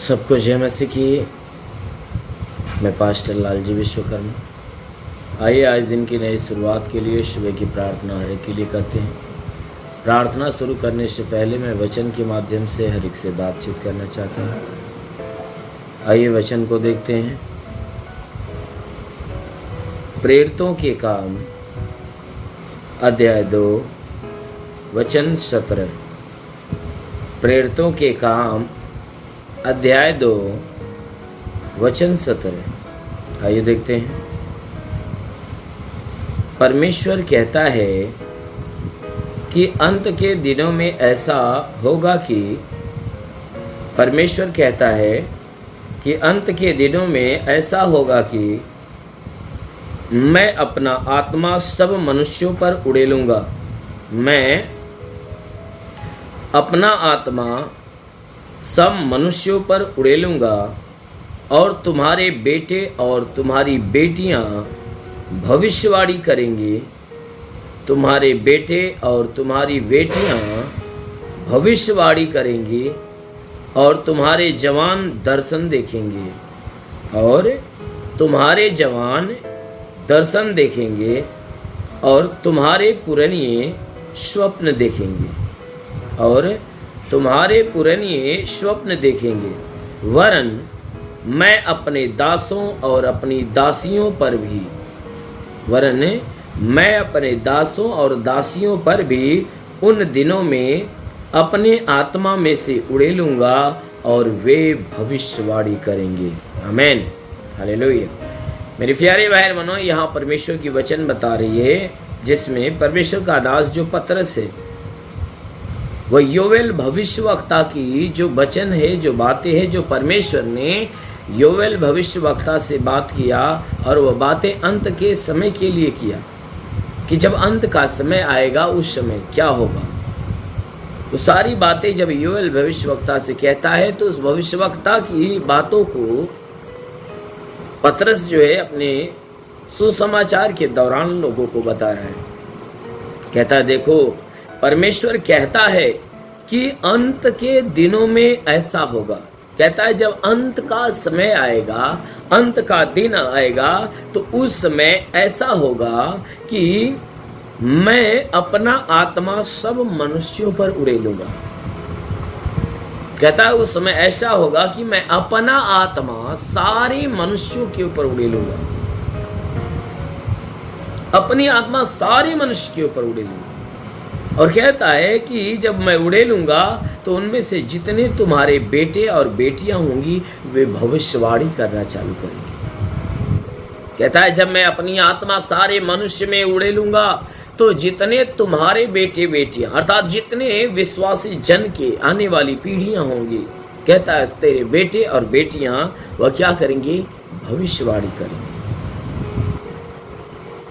सबको जय मसीह की। मैं पास्टर लालजी विश्वकर्मा। आइए आज दिन की नई शुरुआत के लिए सुबह की प्रार्थना हर एक के लिए करते हैं। प्रार्थना शुरू करने से पहले मैं वचन के माध्यम से हर एक से बातचीत करना चाहता हूँ। आइए वचन को देखते हैं। प्रेरितों के काम अध्याय 2 वचन 17। प्रेरितों के काम अध्याय 2 वचन 17। आइए देखते हैं। परमेश्वर कहता है कि अंत के दिनों में ऐसा होगा कि परमेश्वर कहता है कि अंत के दिनों में ऐसा होगा कि मैं अपना आत्मा सब मनुष्यों पर उड़ेलूंगा। मैं अपना आत्मा सब मनुष्यों पर उड़ेलूंगा और तुम्हारे बेटे और तुम्हारी बेटियां भविष्यवाणी करेंगे। तुम्हारे बेटे और तुम्हारी बेटियां भविष्यवाणी करेंगी और तुम्हारे जवान दर्शन देखेंगे और तुम्हारे जवान दर्शन देखेंगे और तुम्हारे पुरनिये स्वप्न देखेंगे और तुम्हारे पुरनिये स्वप्न देखेंगे। वरन मैं अपने दासों और अपनी दासियों पर भी उन दिनों में अपने आत्मा में से उड़ेलूंगा और वे भविष्यवाणी करेंगे। आमीन, हालेलुया। मेरे प्यारे भाई बहनों, यहाँ परमेश्वर की वचन बता रही है जिसमें परमेश्वर का दास जो पतरस है वह योवेल भविष्यवक्ता की जो वचन है, जो बातें हैं, जो परमेश्वर ने योवेल भविष्यवक्ता से बात किया और वह बातें अंत के समय के लिए किया कि जब अंत का समय आएगा उस समय क्या होगा। वो सारी बातें जब योवेल भविष्यवक्ता से कहता है तो उस भविष्यवक्ता की बातों को पतरस जो है अपने सुसमाचार के दौरान लोगों को बता रहा है। कहता है, देखो परमेश्वर कहता है कि अंत के दिनों में ऐसा होगा। कहता है जब अंत का समय आएगा, अंत का दिन आएगा तो उस समय ऐसा होगा कि मैं अपना आत्मा सब मनुष्यों पर उड़ेलूंगा। कहता है उस समय ऐसा होगा कि मैं अपना आत्मा सारे मनुष्यों के ऊपर उड़ेलूंगा। अपनी आत्मा सारे मनुष्य के ऊपर उड़ेलूंगा। और कहता है कि जब मैं उड़ेलूंगा तो उनमें से जितने तुम्हारे बेटे और बेटियां होंगी वे भविष्यवाणी करना चालू करेंगे। कहता है जब मैं अपनी आत्मा सारे मनुष्य में उड़ेलूंगा तो जितने तुम्हारे बेटे बेटियां अर्थात जितने विश्वासी जन के आने वाली पीढ़ियां होंगी, कहता है तेरे बेटे और बेटियां वह क्या करेंगे? भविष्यवाणी करेंगे।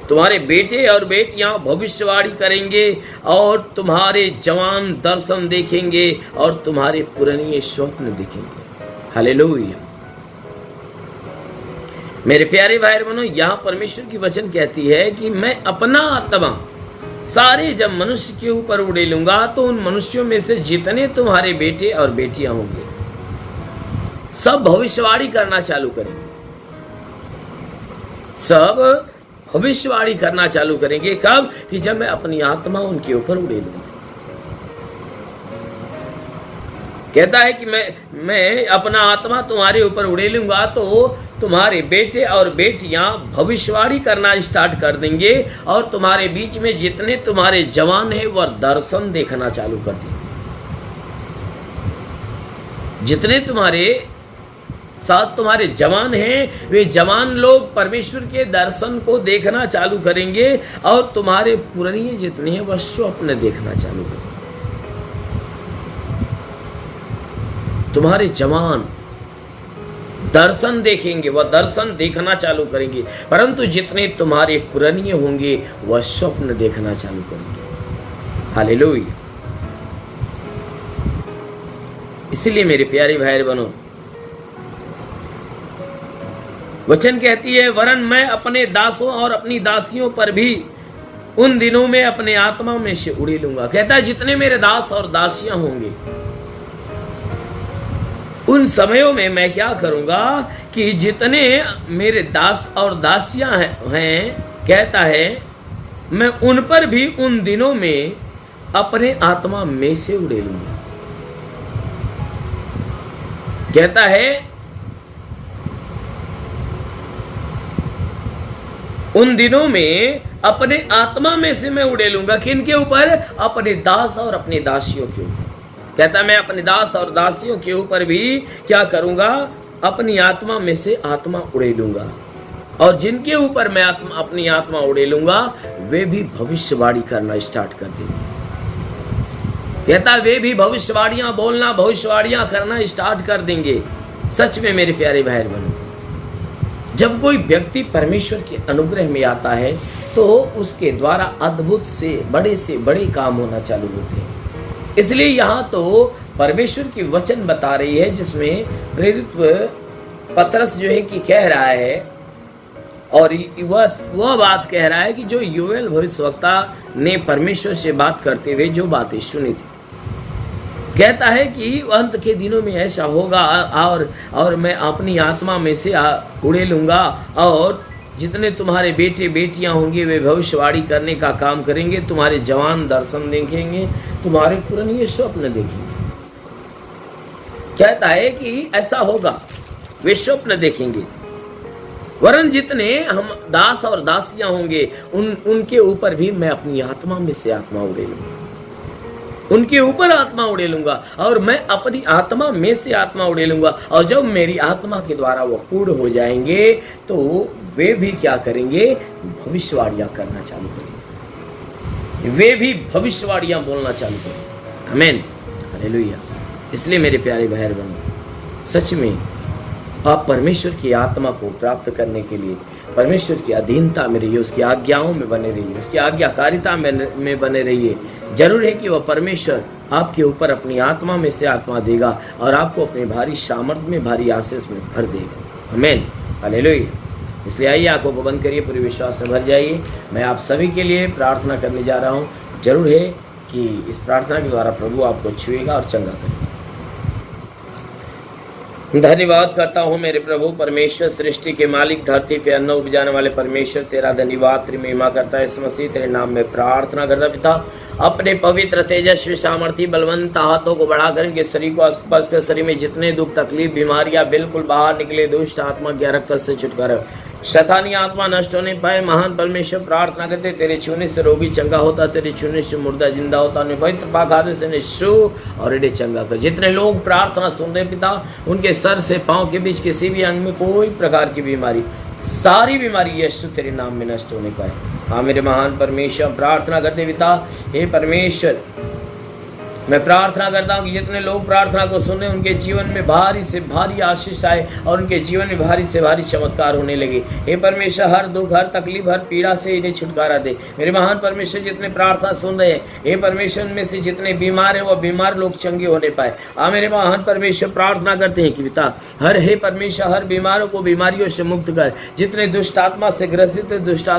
तुम्हारे बेटे और बेटियां भविष्यवाणी करेंगे और तुम्हारे जवान दर्शन देखेंगे और तुम्हारे पुराने स्वप्न देखेंगे। हालेलुया। मेरे प्यारे भाई बहनों, यहां परमेश्वर की वचन कहती है कि मैं अपना आत्मा सारे जब मनुष्य के ऊपर उड़ेलूंगा तो उन मनुष्यों में से जितने तुम्हारे बेटे और बेटियां होंगे सब भविष्यवाणी करना चालू करेंगे। सब भविष्यवाणी करना चालू करेंगे। कब? कि जब मैं अपनी आत्मा उनके ऊपर उड़ेलूंगा। कहता है कि मैं अपना आत्मा तुम्हारे ऊपर उड़ेलूंगा तो तुम्हारे बेटे और बेटियां भविष्यवाणी करना स्टार्ट कर देंगे और तुम्हारे बीच में जितने तुम्हारे जवान हैं वह दर्शन देखना चालू कर देंगे। जितने तुम्हारे साथ तुम्हारे जवान हैं वे जवान लोग परमेश्वर के दर्शन को देखना चालू करेंगे और तुम्हारे पुराने जितने हैं वह स्वप्न देखना चालू करेंगे। तुम्हारे जवान दर्शन देखेंगे, वह दर्शन देखना चालू करेंगे, परंतु जितने तुम्हारे पुराने होंगे वह स्वप्न देखना चालू करेंगे। हालेलुया। इसलिए मेरे प्यारे भाई बहनों, वचन कहती है वरन मैं अपने दासों और अपनी दासियों पर भी उन दिनों में अपने आत्मा में से उड़ेलूंगा। कहता है जितने मेरे दास और दासियां होंगे उन समयों में मैं क्या करूंगा कि जितने मेरे दास और दासियां हैं, कहता है, मैं उन पर भी उन दिनों में अपने आत्मा में से उड़ेलूंगा। कहता है उन दिनों में अपने आत्मा में से मैं उड़ेलूंगा। किनके ऊपर? अपने दास और अपनी दासियों के ऊपर। कहता मैं अपने दास और दासियों के ऊपर भी क्या करूंगा? अपनी आत्मा में से आत्मा उड़ेलूंगा। और जिनके ऊपर मैं अपनी आत्मा उड़ेलूंगा वे भी भविष्यवाणी करना स्टार्ट कर देंगे। कहता वे भी भविष्यवाणियां बोलना, भविष्यवाणियां करना स्टार्ट कर देंगे। सच में मेरे प्यारे भाई बहनों, जब कोई व्यक्ति परमेश्वर के अनुग्रह में आता है तो उसके द्वारा अद्भुत से बड़े काम होना चालू होते हैं। इसलिए यहाँ तो परमेश्वर की वचन बता रही है, जिसमें प्रेरित पतरस जो है कि कह रहा है, और वह बात कह रहा है कि जो योएल भविष्यवक्ता ने परमेश्वर से बात करते हुए जो बातें सुनी थी। कहता है कि अंत के दिनों में ऐसा होगा और मैं अपनी आत्मा में से उड़ेलूंगा, और जितने तुम्हारे बेटे बेटियां होंगे वे भविष्यवाणी करने का काम करेंगे, तुम्हारे जवान दर्शन देखेंगे, तुम्हारे पुराने स्वप्न देखेंगे। कहता है कि ऐसा होगा, वे स्वप्न देखेंगे। वरन जितने हम दास और दासियां होंगे उनके ऊपर भी मैं अपनी आत्मा में से आत्मा उड़ेलूंगा, उनके ऊपर आत्मा उड़ेलूंगा, और मैं अपनी आत्मा में से आत्मा उड़ेलूंगा। और जब मेरी आत्मा के द्वारा वो पूर्ण हो जाएंगे तो वे भी क्या करेंगे? भविष्यवाणियां करना चालू करेंगे, वे भी भविष्यवाणियां बोलना चालू करेंगे। आमीन, हालेलुया। इसलिए मेरे प्यारे भाई बहनों, सच में आप परमेश्वर की आत्मा को प्राप्त करने के लिए परमेश्वर की अधीनता में रहिए, उसकी आज्ञाओं में बने रहिए, उसकी आज्ञाकारिता में बने रहिए। जरूर है कि वह परमेश्वर आपके ऊपर अपनी आत्मा में से आत्मा देगा और आपको अपनी भारी सामर्थ्य में, भारी आशीष में भर देगा। आमीन, हालेलुया। इसलिए आइए आंखों को बंद करिए, पूरे विश्वास से भर जाइए। मैं आप सभी के लिए प्रार्थना करने जा रहा हूँ। जरूर है कि इस प्रार्थना के द्वारा प्रभु आपको छुएगा और चंगा करेगा। धन्यवाद करता हूँ मेरे प्रभु परमेश्वर, सृष्टि के मालिक, धरती पे अन्न उपजाने वाले परमेश्वर, तेरा धन्यवाद, तेरी महिमा करता है। इस मसीह तेरे नाम में प्रार्थना करता पिता, अपने पवित्र तेजस्वी सामर्थी बलवंत हाथों को बढ़ाकर इनके शरीर को स्पर्श कर, शरीर में जितने दुख तकलीफ बीमारियां बिल्कुल बाहर निकले, दुष्ट आत्मा की हरकत से छुटकारा, शैतानी आत्मा नष्ट होने पाए। महान परमेश्वर प्रार्थना करते, तेरे छूने से रोगी चंगा होता, तेरे छूने से मुर्दा जिंदा होता, पवित्र पाक हाथ से निशु और इन्हें चंगा कर। जितने लोग प्रार्थना सुन रहे पिता, उनके सर से पांव के बीच किसी भी अंग में कोई प्रकार की बीमारी, सारी बीमारी यीशु तेरे नाम में नष्ट होने पाए। हाँ मेरे महान परमेश्वर प्रार्थना करते पिता, हे परमेश्वर मैं प्रार्थना करता हूँ कि जितने लोग प्रार्थना को सुने उनके जीवन में भारी से भारी आशीष आए और उनके जीवन में भारी से भारी चमत्कार होने लगे। हे परमेश्वर हर दुख, हर तकलीफ, हर पीड़ा से इन्हें छुटकारा दे। मेरे महान परमेश्वर जितने प्रार्थना सुन रहे हैं, हे परमेश्वर उनमें से जितने बीमार हैं वो बीमार लोग चंगे होने पाए। हाँ मेरे महान परमेश्वर प्रार्थना करते हैं कि पिता हे परमेश्वर हर बीमारों को बीमारियों से मुक्त कर। जितने दुष्ट आत्मा से ग्रसित है दुष्ट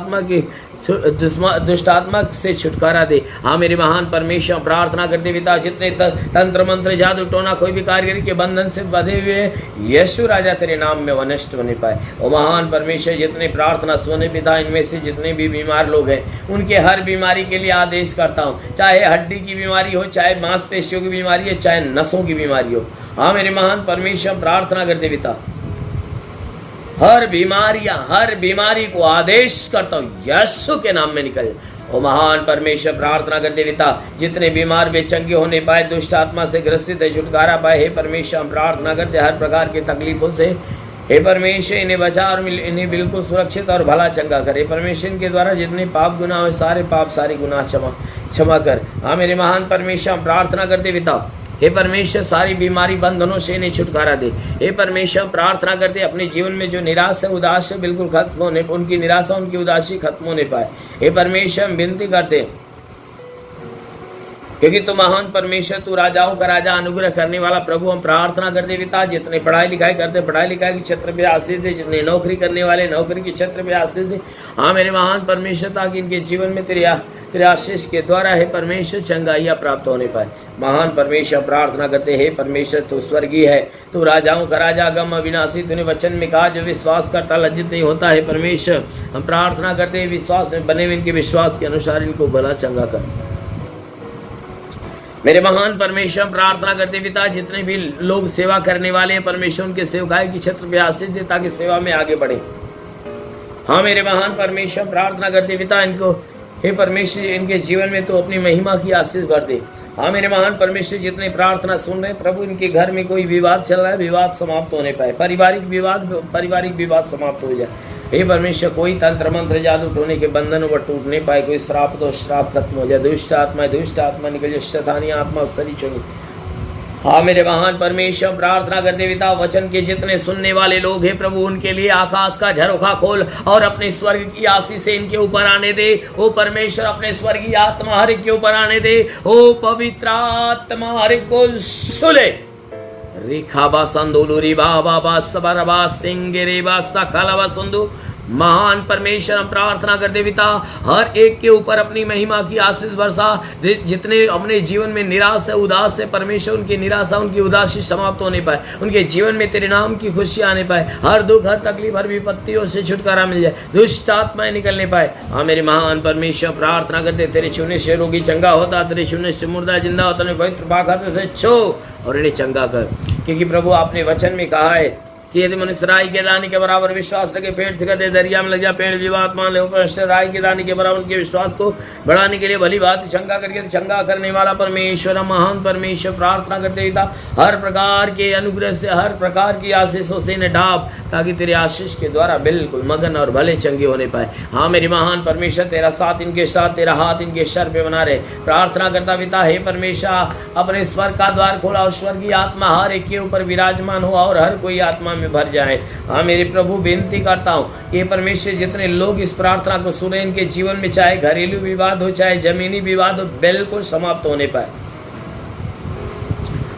आत्मा से छुटकारा दे। हाँ मेरे महान परमेश्वर प्रार्थना करते पिता, जितने तंत्र मंत्र जादू टोना कोई भी कारीगरी के बंधन से बंधे हुए यीशु राजा तेरे नाम में नष्ट होने पाए। ओ महान परमेश्वर जितने प्रार्थना सुने पिता, इनमें से जितने भी बीमार लोग हैं उनके हर बीमारी के लिए आदेश करता हूँ, चाहे हड्डी की बीमारी हो, चाहे मांसपेशियों की बीमारी हो, चाहे नसों की बीमारी हो। हाँ मेरे महान परमेश्वर प्रार्थना करते पिता, हर बीमारी को आदेश करता हूँ यीशु के नाम में निकल। ओ महान परमेश्वर प्रार्थना करते पिता, जितने बीमार वे चंगे होने पाए, दुष्ट आत्मा से ग्रसित है छुटकारा पाए। हे परमेश्वर हम प्रार्थना करते हर प्रकार की तकलीफों से, हे परमेश्वर इन्हें बचा और इन्हें बिल्कुल सुरक्षित और भला चंगा करे। परमेश्वर इनके द्वारा जितने पाप गुनाह हो सारे पाप सारे गुनाह क्षमा कर। हाँ मेरे महान परमेश्वर हम प्रार्थना करते पिता, हे परमेश्वर सारी बीमारी बंधनों से इन्हें छुटकारा दे। हे परमेश्वर प्रार्थना करते अपने जीवन में जो निराश है उदास है बिल्कुल खत्म होने, उनकी निराशा उनकी उदासी खत्म होने पाए। हे परमेश्वर हम विनती करते क्योंकि तू महान परमेश्वर, तू राजाओं का राजा, अनुग्रह करने वाला प्रभु। हम प्रार्थना करते पिता, जितने पढ़ाई लिखाई करते पढ़ाई लिखाई के क्षेत्र पे आशीष दे, जितने नौकरी करने वाले नौकरी के क्षेत्र पे आशीष दे। हाँ मेरे महान परमेश्वर, ताकि इनके जीवन में तेरे आशीष के द्वारा हे परमेश्वर चंगाइयाँ प्राप्त होने पाए। महान परमेश्वर प्रार्थना करते हे परमेश्वर तू स्वर्गीय है, तू राजाओं का राजा, गम अविनाशी, तूने वचन में कहा जो विश्वास करता लज्जित नहीं होता है। परमेश्वर हम प्रार्थना करते हैं विश्वास में बने हुए इनके विश्वास के अनुसार इनको भला चंगा कर। मेरे महान परमेश्वर प्रार्थना करते पिता जितने भी लोग सेवा करने वाले हैं परमेश्वर उनके सेवकाई की छत्र पे आशीष दे ताकि सेवा में आगे बढ़े। हाँ मेरे महान परमेश्वर प्रार्थना करते पिता इनको हे परमेश्वर इनके जीवन में तो अपनी महिमा की आशीष भर दे। हाँ मेरे महान परमेश्वर जितने प्रार्थना सुन रहे प्रभु इनके घर में कोई विवाद चल रहा है विवाद समाप्त होने पाए, पारिवारिक विवाद समाप्त हो जाए। हे परमेश्वर कोई तंत्र मंत्र जादू टोने के बंधनों पर टूटने पाए, कोई श्राप तो श्राप खत्म हो जाए, दुष्ट आत्मा निकल जाए, शैतानी आत्मा सरी चुनी। हाँ मेरे महान परमेश्वर प्रार्थना करते पिता वचन के जितने सुनने वाले लोग हैं प्रभु उनके लिए आकाश का झरोखा खोल और अपने स्वर्ग की आशीष से इनके ऊपर आने दे। ओ परमेश्वर अपने स्वर्गीय आत्मा हर एक के ऊपर आने दे। ओ पवित्र आत्मा हर एक को सुले रिखाबा संदोलू रिबा बाबा सबरबा सिंगेरेबा सकलबा सुंदू। महान परमेश्वर हम प्रार्थना करते पिता हर एक के ऊपर अपनी महिमा की आशीष वर्षा। जितने अपने जीवन में निराश है उदास है परमेश्वर उनकी निराशा उनकी उदासी समाप्त होने पाए, उनके जीवन में तेरे नाम की खुशी आने पाए, हर दुख हर तकलीफ हर विपत्तियों से छुटकारा मिल जाए, दुष्ट आत्माएं निकलने पाए। हाँ मेरे महान परमेश्वर प्रार्थना करते तेरे छूने से रोगी चंगा होता, तेरे छूने से मुर्दा जिंदा होता, पवित्र पाक से छो और इन्हें चंगा कर। क्योंकि प्रभु आपने वचन में कहा है कि यदि मनुष्य राई के दाने के बराबर विश्वास रखे पेड़ से कहते दरिया में लग जा पेड़ विवाद मान ले राई के दाने के बराबर उनके विश्वास को बढ़ाने के लिए भली बात चंगा करके चंगा करने वाला परमेश्वर महान परमेश्वर प्रार्थना करते पिता हर प्रकार के अनुग्रह से हर प्रकार की आशीषों से इन्हें ढाप ताकि तेरे आशीष के द्वारा बिल्कुल मगन और भले चंगे होने पाए। हाँ मेरे महान परमेश्वर तेरा साथ इनके साथ तेरा हाथ इनके सर पे बना रहे। प्रार्थना करता पिता हे परमेश्वर अपने स्वर्ग का द्वार खोला और स्वर्गीय आत्मा हर एक के ऊपर विराजमान हो और हर कोई आत्मा में भर जाए। हाँ मेरे प्रभु बेनती करता हूँ कि परमेश्वर जितने लोग इस प्रार्थना को सुने इनके जीवन में चाहे घरेलू विवाद हो चाहे जमीनी विवाद हो बिल्कुल समाप्त होने पाए।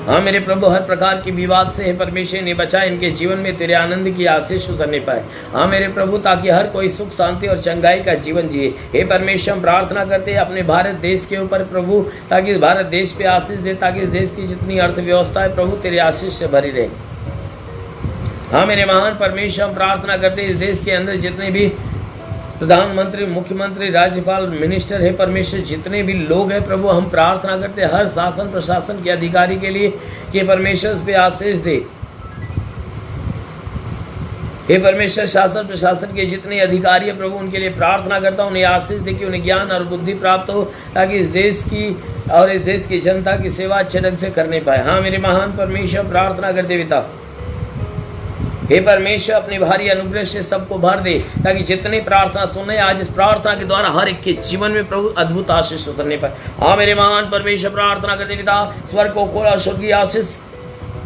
हाँ मेरे प्रभु हर प्रकार की विवाद से परमेश्वर ने बचाए इनके जीवन में तेरे आनंद की आशीष उतरने पाए। हाँ मेरे प्रभु ताकि हर कोई सुख शांति और चंगाई का जीवन जिए। हे परमेश्वर प्रार्थना करते हैं अपने भारत देश के ऊपर प्रभु ताकि भारत देश पे आशीष दे ताकि इस देश की जितनी अर्थव्यवस्था है प्रभु तेरे आशीष से भरी रहे। हाँ मेरे महान परमेश्वर प्रार्थना करते इस देश के अंदर जितने भी प्रधानमंत्री मुख्यमंत्री राज्यपाल मिनिस्टर है परमेश्वर जितने भी लोग हैं प्रभु हम प्रार्थना करते हर शासन प्रशासन के अधिकारी के लिए कि परमेश्वर उस पे आशीष दे। हे परमेश्वर शासन प्रशासन के जितने अधिकारी है प्रभु उनके लिए प्रार्थना करता हूँ उन्हें आशीष दे कि उन्हें ज्ञान और बुद्धि प्राप्त हो ताकि इस देश की और इस देश की जनता की सेवा अच्छे ढंग से करने पाए। हाँ मेरे महान परमेश्वर प्रार्थना करते पिता हे परमेश्वर अपने भारी अनुग्रह से सबको भर दे ताकि जितने प्रार्थना सुने आज इस प्रार्थना के द्वारा हर एक के जीवन में प्रभु अद्भुत आशीष उतरने पाए। हाँ मेरे महान परमेश्वर प्रार्थना करते पिता स्वर्ग को खोला स्वर्गीय आशीष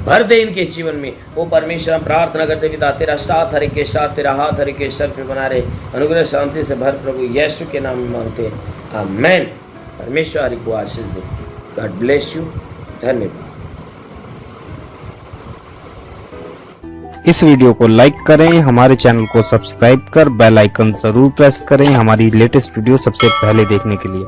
भर दे इनके जीवन में। वो परमेश्वर हम प्रार्थना करते पिता तेरा साथ हर एक के साथ तेरा हाथ हर एक के सर पे बना रहे अनुग्रह शांति से भर प्रभु यीशु के नाम में मांगते हैं आमेन। परमेश्वर हर एक को आशीष दे। God bless you. धन्यवाद। इस वीडियो को लाइक करें, हमारे चैनल को सब्सक्राइब कर बेल आइकन जरूर प्रेस करें हमारी लेटेस्ट वीडियो सबसे पहले देखने के लिए।